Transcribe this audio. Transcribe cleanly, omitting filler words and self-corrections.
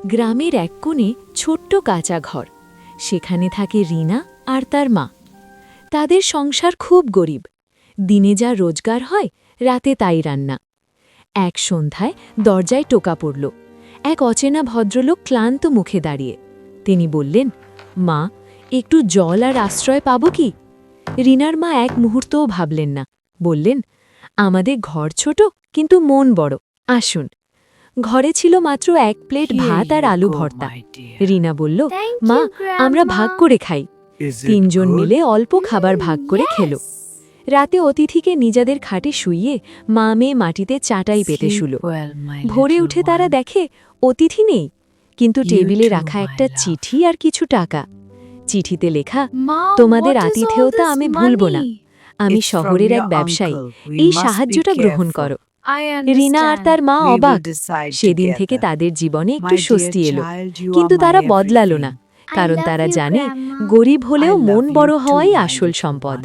গ্রামের এক কোণে ছোট্ট কাঁচা ঘর। সেখানে থাকে রিনা আর তার মা। তাদের সংসার খুব গরিব। দিনে যা রোজগার হয়, রাতে তাই রান্না। এক সন্ধ্যায় দরজায় টোকা পড়ল। এক অচেনা ভদ্রলোক ক্লান্ত মুখে দাঁড়িয়ে। তিনি বললেন, মা, একটু জল আর আশ্রয় পাব কি? রিনার মা এক মুহূর্তও ভাবলেন না। বললেন, আমাদের ঘর ছোট, কিন্তু মন বড়, আসুন। ঘরে ছিল মাত্র এক প্লেট ভাত আর আলু ভর্তা। রিনা বলল, মা, আমরা ভাগ করে খাই। তিনজন মিলে অল্প খাবার ভাগ করে খেল। রাতে অতিথিকে নিজেদের খাটে শুইয়ে মা মেয়ে মাটিতে চাটাই পেতে শুল। ভোরে উঠে তারা দেখে অতিথি নেই, কিন্তু টেবিলে রাখা একটা চিঠি আর কিছু টাকা। চিঠিতে লেখা, তোমাদের আতিথেয়তা আমি ভুলব না। আমি শহরের এক ব্যবসায়ী, এই সাহায্যটা গ্রহণ করো। রিনা আর তার মা অবাক। সেদিন থেকে তাদের জীবনে একটু স্বস্তি এলো, কিন্তু তারা বদলালো না, কারণ তারা জানে গরিব হলেও মন বড় হওয়াই আসল সম্পদ।